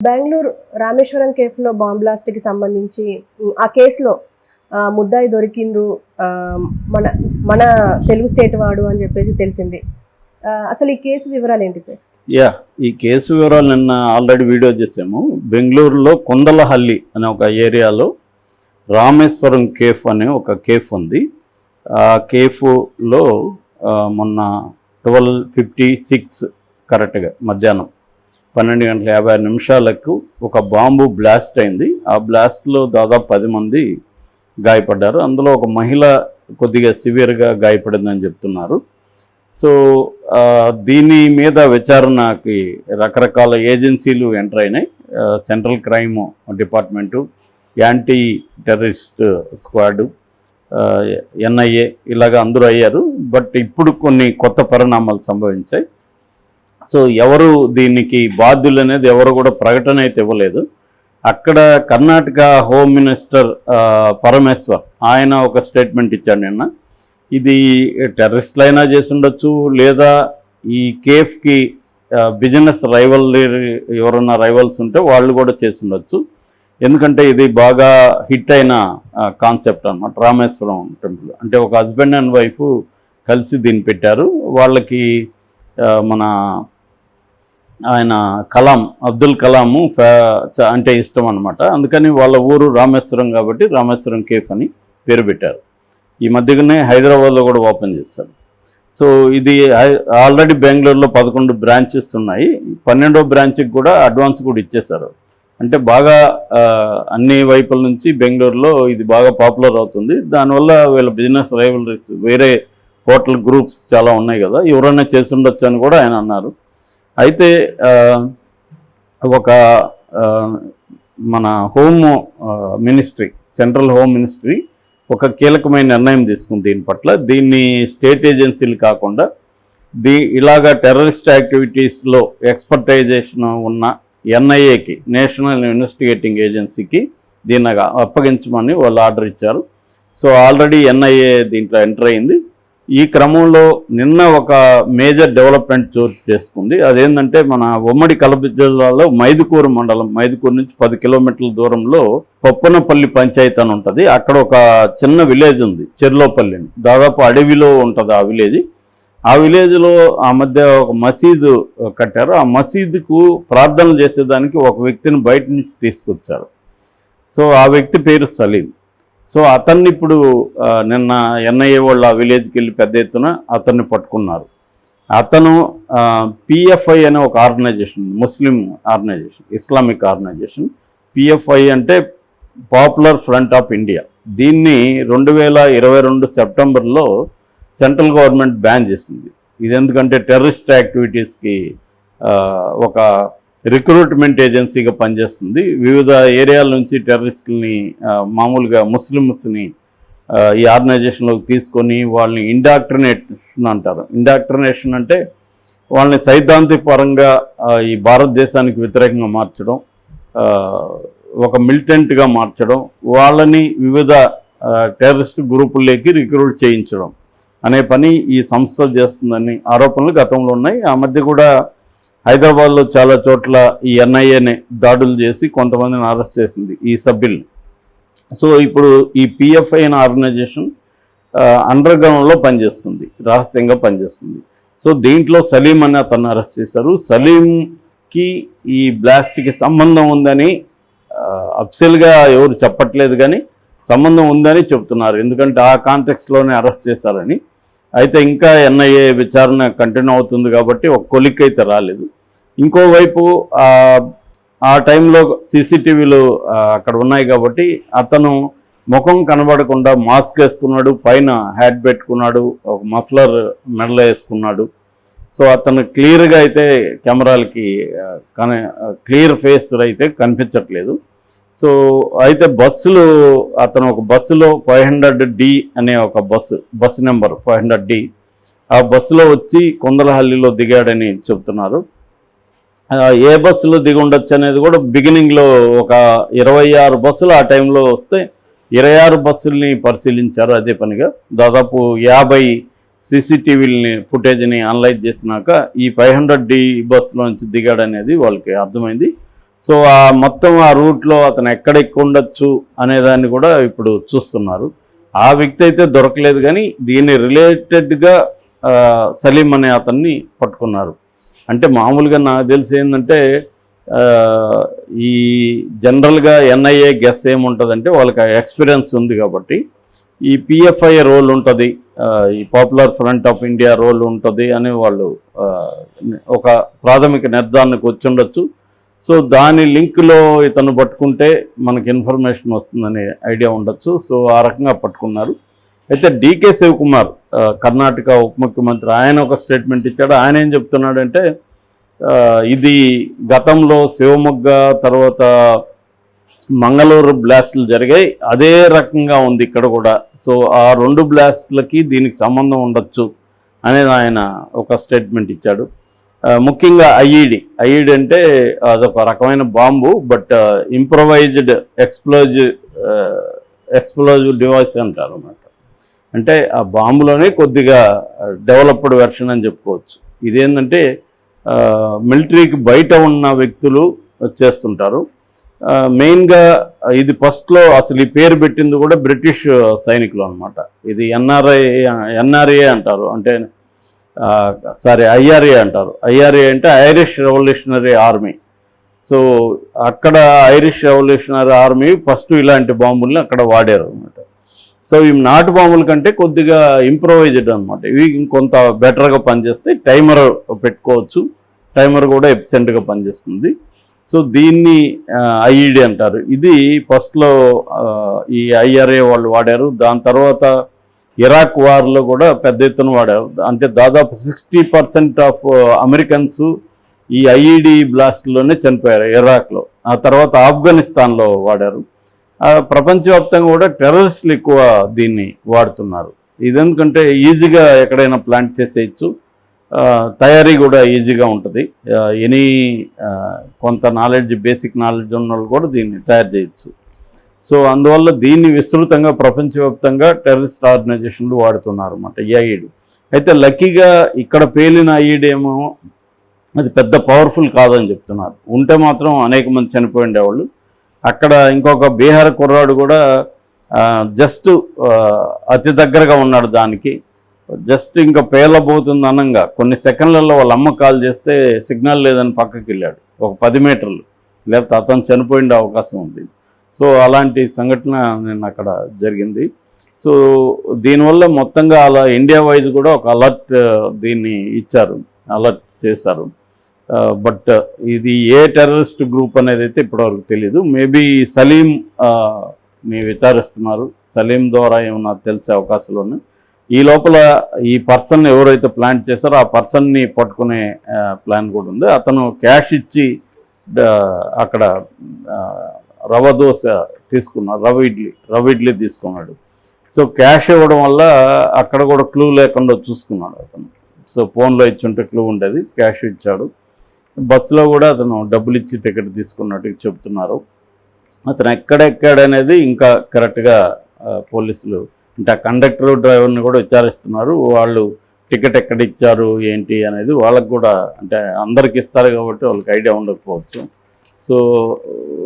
Bengaluru Rameswaram కేఫ్లో bomb బ్లాస్ట్కి సంబంధించి ఆ కేసులో ముద్దాయి దొరికిండ్రు మన మన తెలుగు స్టేట్ వాడు అని చెప్పేసి తెలిసింది. అసలు ఈ కేసు వివరాలు ఏంటి సార్? ఈ కేసు వివరాలు నిన్న ఆల్రెడీ వీడియో చేసాము. బెంగళూరులో కొందలహల్లి అనే ఒక ఏరియాలో రామేశ్వరం కేఫ్ అనే ఒక కేఫ్ ఉంది. ఆ కేఫ్లో మొన్న 12:56 కరెక్ట్గా మధ్యాహ్నం 12:56 ఒక బాంబు బ్లాస్ట్ అయింది. ఆ బ్లాస్ట్లో దాదాపు 10 మంది గాయపడ్డారు. అందులో ఒక మహిళ కొద్దిగా సివియర్గా గాయపడిందని చెప్తున్నారు. సో దీని మీద విచారణకి రకరకాల ఏజెన్సీలు ఎంటర్ అయినాయి. Central crime department, anti terrorist squad, NIA ఇలాగ అందరూ అయ్యారు. బట్ ఇప్పుడు కొన్ని కొత్త పరిణామాలు సంభవించాయి. సో ఎవరు దీనికి బాధ్యులు అనేది ఎవరు కూడా ప్రకటన అయితే ఇవ్వలేదు. అక్కడ కర్ణాటక హోమ్ మినిస్టర్ పరమేశ్వర్ ఆయన ఒక స్టేట్మెంట్ ఇచ్చాడు నిన్న. ఇది టెర్రరిస్టులు అయినా చేసి ఉండొచ్చు, లేదా ఈ కేఫ్కి బిజినెస్ ఎవరన్నా రైవల్స్ ఉంటే వాళ్ళు కూడా చేసి ఉండొచ్చు. ఎందుకంటే ఇది బాగా హిట్ అయిన కాన్సెప్ట్ అన్నమాట. రామేశ్వరం టెంపుల్ అంటే ఒక హస్బెండ్ అండ్ వైఫ్ కలిసి దీన్ని పెట్టారు. వాళ్ళకి మన ఆయన అబ్దుల్ కలాము అంటే ఇష్టం అనమాట. అందుకని వాళ్ళ ఊరు రామేశ్వరం కాబట్టి రామేశ్వరం కేఫ్ అని పేరు పెట్టారు. ఈ మధ్యనే హైదరాబాద్లో కూడా ఓపెన్ చేస్తారు. సో ఇది ఆల్రెడీ బెంగళూరులో 11 బ్రాంచెస్ ఉన్నాయి. 12వ బ్రాంచ్కి కూడా అడ్వాన్స్ కూడా ఇచ్చేశారు. అంటే బాగా అన్ని వైపుల నుంచి బెంగళూరులో ఇది బాగా పాపులర్ అవుతుంది. దానివల్ల వీళ్ళ బిజినెస్ రైవలరీస్ వేరే హోటల్ గ్రూప్స్ చాలా ఉన్నాయి కదా, ఎవరైనా చేసి ఉండొచ్చు అని కూడా ఆయన అన్నారు. అయితే ఒక మన home ministry, central home ministry ఒక కీలకమైన నిర్ణయం తీసుకుంది దీని పట్ల. దీన్ని స్టేట్ ఏజెన్సీలు కాకుండా ఇలాగా టెర్రరిస్ట్ యాక్టివిటీస్లో ఎక్స్పర్టైజేషన్ ఉన్న NIAకి, నేషనల్ ఇన్వెస్టిగేటింగ్ ఏజెన్సీకి దీన్ని అప్పగించమని వాళ్ళు ఆర్డర్ ఇచ్చారు. సో ఆల్రెడీ NIA దీంట్లో ఎంటర్ అయింది. ఈ క్రమంలో నిన్న ఒక మేజర్ డెవలప్మెంట్ చోటు చేసుకుంది. అదేంటంటే మన ఉమ్మడి కడప జిల్లాలో మైదుకూరు మండలం, మైదుకూరు నుంచి 10 కిలోమీటర్ల దూరంలో పొప్పనపల్లి పంచాయతీ అని ఉంటుంది. అక్కడ ఒక చిన్న విలేజ్ ఉంది, చెర్లోపల్లిని. దాదాపు అడవిలో ఉంటుంది ఆ విలేజ్. ఆ విలేజ్లో ఆ మధ్య ఒక మసీదు కట్టారు. ఆ మసీదుకు ప్రార్థనలు చేసేదానికి ఒక వ్యక్తిని బయట నుంచి తీసుకొచ్చారు. సో ఆ వ్యక్తి పేరు సలీం. సో అతన్ని ఇప్పుడు నిన్న NIA వాళ్ళు ఆ విలేజ్కి వెళ్ళి పెద్ద ఎత్తున అతన్ని పట్టుకున్నారు. అతను PFI అనే ఒక ఆర్గనైజేషన్, ముస్లిం ఆర్గనైజేషన్, ఇస్లామిక్ ఆర్గనైజేషన్. PFI అంటే పాపులర్ ఫ్రంట్ ఆఫ్ ఇండియా. దీన్ని 2022 సెప్టెంబర్లో సెంట్రల్ గవర్నమెంట్ బ్యాన్ చేసింది. ఇది ఎందుకంటే టెర్రరిస్ట్ యాక్టివిటీస్కి ఒక రిక్రూట్మెంట్ ఏజెన్సీగా పనిచేస్తుంది. వివిధ ఏరియాల నుంచి టెర్రరిస్టులని, మామూలుగా ముస్లిమ్స్ని ఈ ఆర్గనైజేషన్లోకి తీసుకొని వాళ్ళని ఇండాక్ట్రినేషన్ అంటారు. ఇండాక్ట్రినేషన్ అంటే వాళ్ళని సైద్ధాంతిక పరంగా ఈ భారతదేశానికి వ్యతిరేకంగా మార్చడం, ఒక మిలిటెంట్గా మార్చడం, వాళ్ళని వివిధ టెర్రరిస్ట్ గ్రూపుల్లోకి రిక్రూట్ చేయించడం అనే పని ఈ సంస్థ చేస్తుందని ఆరోపణలు గతంలో ఉన్నాయి. ఆ మధ్య కూడా హైదరాబాద్లో చాలా చోట్ల ఈ NIAనే దాడులు చేసి కొంతమందిని అరెస్ట్ చేసింది ఈ సభ్యుల్ని. సో ఇప్పుడు ఈ PFI అనే ఆర్గనైజేషన్ అండర్ గ్రౌండ్లో పనిచేస్తుంది, రహస్యంగా పనిచేస్తుంది. సో దీంట్లో సలీం అని అతన్ని అరెస్ట్ చేశారు. సలీంకి ఈ బ్లాస్ట్కి సంబంధం ఉందని అఫిషియల్గా ఎవరు చెప్పట్లేదు, కానీ సంబంధం ఉందని చెప్తున్నారు. ఎందుకంటే ఆ కాంటెక్స్లోనే అరెస్ట్ చేశారని. అయితే ఇంకా NIA విచారణ కంటిన్యూ అవుతుంది కాబట్టి ఒక కొలిక్ అయితే రాలేదు. ఇంకోవైపు ఆ టైంలో CCTVలు అక్కడ ఉన్నాయి కాబట్టి అతను ముఖం కనబడకుండా మాస్క్ వేసుకున్నాడు, పైన హ్యాట్ పెట్టుకున్నాడు, ఒక మఫ్లర్ మెడలో వేసుకున్నాడు. సో అతను క్లియర్గా అయితే కెమెరాలకి క్లియర్ ఫేస్ అయితే కనిపించట్లేదు. సో అయితే అతను ఒక బస్సులో 500D అనే ఒక బస్సు నెంబర్ 500D, ఆ బస్సులో వచ్చి కొందలహల్లిలో దిగాడని చెప్తున్నారు. ఏ బస్సులో దిగి ఉండొచ్చు అనేది కూడా బిగినింగ్లో ఒక 26 బస్సులు ఆ టైంలో వస్తే 26 బస్సుల్ని పరిశీలించారు. అదే పనిగా దాదాపు 50 CCTVని ఫుటేజ్ని అనలైజ్ చేసినాక ఈ 500D బస్సులోంచి దిగాడనేది వాళ్ళకి అర్థమైంది. సో ఆ మొత్తం ఆ రూట్లో అతను ఎక్కడ ఎక్కువ ఉండొచ్చు అనేదాన్ని కూడా ఇప్పుడు చూస్తున్నారు. ఆ వ్యక్తి అయితే దొరకలేదు, కానీ దీని రిలేటెడ్గా సలీం అనే అతన్ని పట్టుకున్నారు. అంటే మామూలుగా నాకు తెలిసి ఏంటంటే ఈ జనరల్గా ఎన్ఐఏ గెస్ ఏముంటుందంటే వాళ్ళకి ఎక్స్పీరియన్స్ ఉంది కాబట్టి ఈ పిఎఫ్ఐ రోల్ ఉంటుంది, ఈ popular front of India role ఉంటుంది అని వాళ్ళు ఒక ప్రాథమిక నిర్ధారణకు వచ్చి ఉండొచ్చు. సో దాని లింక్లో ఇతను పట్టుకుంటే మనకి ఇన్ఫర్మేషన్ వస్తుందనే ఐడియా ఉండొచ్చు. సో ఆ రకంగా పట్టుకున్నారు. అయితే డీకే శివకుమార్ కర్ణాటక ఉప ముఖ్యమంత్రి, ఆయన ఒక స్టేట్మెంట్ ఇచ్చాడు. ఆయన ఏం చెప్తున్నాడంటే ఇది గతంలో శివమొగ్గ తర్వాత మంగళూరు బ్లాస్టులు జరిగాయి, అదే రకంగా ఉంది ఇక్కడ కూడా. సో ఆ 2 బ్లాస్టులకి దీనికి సంబంధం ఉండొచ్చు అనేది ఆయన ఒక స్టేట్మెంట్ ఇచ్చాడు. ముఖ్యంగా ఐఈడి అంటే అదొక రకమైన bomb, but improvised explosive device అంటారు అన్నమాట. అంటే ఆ బాంబులోనే కొద్దిగా డెవలప్డ్ వెర్షన్ అని చెప్పుకోవచ్చు. ఇదేంటంటే మిలిటరీకి బయట ఉన్న వ్యక్తులు చేస్తుంటారు. మెయిన్గా ఇది ఫస్ట్లో అసలు ఈ పేరు పెట్టింది కూడా బ్రిటిష్ సైనికులు అనమాట. ఇది ఎన్ఆర్ఏ అంటారు, అంటే ఐఆర్ఏ అంటారు. ఐఆర్ఏ అంటే ఐరిష్ రెవల్యూషనరీ ఆర్మీ. సో అక్కడ ఐరిష్ రెవల్యూషనరీ ఆర్మీ ఫస్ట్ ఇలాంటి బాంబుల్ని అక్కడ వాడారు అనమాట. సో ఇవి నాటు బాంబుల కంటే కొద్దిగా ఇంప్రొవైజ్డ్ అనమాట. ఇవి ఇంకొంత బెటర్గా పనిచేస్తే టైమర్ పెట్టుకోవచ్చు, టైమర్ కూడా ఎఫిషియెంట్గా పనిచేస్తుంది. సో దీన్ని ఐఈడి అంటారు. ఇది ఫస్ట్లో ఈ ఐఆర్ఏ వాళ్ళు వాడారు. దాని తర్వాత ఇరాక్ వార్లో కూడా పెద్ద ఎత్తున వాడారు. అంటే దాదాపు 60% ఆఫ్ అమెరికన్స్ ఈ ఐఈడి బ్లాస్ట్లోనే చనిపోయారు ఇరాక్లో. ఆ తర్వాత ఆఫ్ఘనిస్తాన్లో వాడారు. ప్రపంచవ్యాప్తంగా కూడా టెర్రరిస్టులు ఎక్కువ దీన్ని వాడుతున్నారు. ఇది ఎందుకంటే ఈజీగా ఎక్కడైనా ప్లాంట్ చేసేయచ్చు, తయారీ కూడా ఈజీగా ఉంటుంది. ఎనీ కొంత నాలెడ్జ్, బేసిక్ నాలెడ్జ్ ఉన్న వాళ్ళు కూడా దీన్ని తయారు చేయొచ్చు. సో అందువల్ల దీన్ని విస్తృతంగా ప్రపంచవ్యాప్తంగా టెర్రరిస్ట్ ఆర్గనైజేషన్లు వాడుతున్నారు అన్నమాట ఈ ఐఈడి. అయితే లక్కీగా ఇక్కడ పేలిన ఐఈడి ఏమో అది పెద్ద పవర్ఫుల్ కాదని చెప్తున్నారు. ఉంటే మాత్రం అనేక మంది చనిపోయి ఉండేవాళ్ళు. అక్కడ ఇంకొక బీహార్ కుర్రాడు కూడా జస్ట్ అతి దగ్గరగా ఉన్నాడు దానికి. జస్ట్ ఇంకా పేలబోతుంది అనంగా కొన్ని సెకండ్లలో వాళ్ళ అమ్మ కాల్ చేస్తే సిగ్నల్ లేదని పక్కకి వెళ్ళాడు ఒక 10 మీటర్లు, లేకపోతే అతను చనిపోయిన అవకాశం ఉంది. సో అలాంటి సంఘటన నేను అక్కడ జరిగింది. సో దీనివల్ల మొత్తంగా అలా ఇండియా వైజ్ కూడా ఒక అలర్ట్ దీన్ని ఇచ్చారు, అలర్ట్ చేశారు. బట్ ఇది ఏ టెర్రరిస్ట్ గ్రూప్ అనేది అయితే ఇప్పటివరకు తెలీదు. మేబీ సలీంని విచారిస్తున్నారు. సలీం ద్వారా ఏమన్నా తెలిసే అవకాశాలు ఉన్నాయి. ఈ లోపల ఈ పర్సన్ ఎవరైతే ప్లాన్ చేశారో ఆ పర్సన్ని పట్టుకునే ప్లాన్ కూడా ఉంది. అతను క్యాష్ ఇచ్చి అక్కడ రవ దోశ తీసుకున్నాడు, రవ ఇడ్లీ తీసుకున్నాడు. సో క్యాష్ ఇవ్వడం వల్ల అక్కడ కూడా క్లూ లేకుండా చూసుకున్నాడు అతను. సో ఫోన్లో ఇచ్చుంటే క్లూ ఉండేది, క్యాష్ ఇచ్చాడు. బస్సులో కూడా అతను డబ్బులు ఇచ్చి టికెట్ తీసుకున్నట్టు చెప్తున్నారు. అతను ఎక్కడెక్కడనేది ఇంకా కరెక్ట్గా పోలీసులు, అంటే కండక్టర్ డ్రైవర్ని కూడా విచారిస్తున్నారు. వాళ్ళు టికెట్ ఎక్కడ ఇచ్చారు ఏంటి అనేది వాళ్ళకు కూడా, అంటే అందరికి ఇస్తారు కాబట్టి వాళ్ళకి ఐడియా ఉండకపోవచ్చు. సో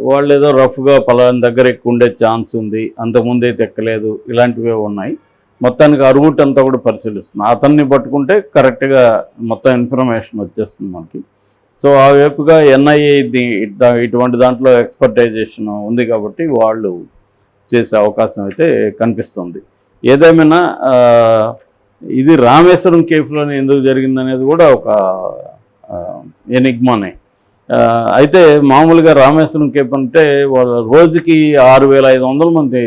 వాళ్ళు ఏదో రఫ్గా పలానా దగ్గర ఎక్కువ ఉండే ఛాన్స్ ఉంది, అంతకుముందు అయితే ఎక్కలేదు, ఇలాంటివే ఉన్నాయి. మొత్తానికి ఆ రూట్ అంతా కూడా పరిశీలిస్తున్నారు. అతన్ని పట్టుకుంటే కరెక్ట్గా మొత్తం ఇన్ఫర్మేషన్ వచ్చేస్తుంది మనకి. సో ఆ వైపుగా ఎన్ఐఏ ఇటువంటి దాంట్లో ఎక్స్పర్టైజేషన్ ఉంది కాబట్టి వాళ్ళు చేసే అవకాశం అయితే కనిపిస్తుంది. ఏదేమైనా ఇది రామేశ్వరం కేఫ్లోనే ఎందుకు జరిగిందనేది కూడా ఒక ఎనిగ్మానే. అయితే మామూలుగా రామేశ్వరం కేఫ్ అంటే వాళ్ళ రోజుకి 6,500 మంది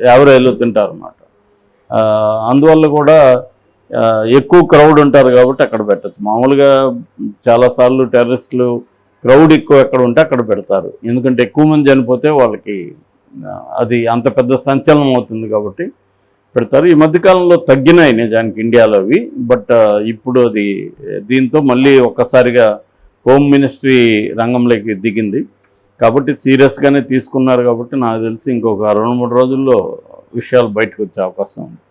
యావరేజ్లో తింటారు అన్నమాట. అందువల్ల కూడా ఎక్కువ క్రౌడ్ ఉంటారు కాబట్టి అక్కడ పెట్టచ్చు. మామూలుగా చాలాసార్లు టెర్రరిస్టులు క్రౌడ్ ఎక్కువ ఎక్కడ ఉంటే అక్కడ పెడతారు, ఎందుకంటే ఎక్కువ మంది చనిపోతే వాళ్ళకి అది అంత పెద్ద సంచలనం అవుతుంది కాబట్టి పెడతారు. ఈ మధ్యకాలంలో తగ్గినాయి నిజానికి ఇండియాలో అవి, బట్ ఇప్పుడు అది దీంతో మళ్ళీ ఒక్కసారిగా హోమ్ మినిస్ట్రీ రంగంలోకి దిగింది కాబట్టి సీరియస్గానే తీసుకున్నారు. కాబట్టి నాకు తెలిసి ఇంకొక 2-3 రోజుల్లో విషయాలు బయటకు వచ్చే అవకాశం ఉంది.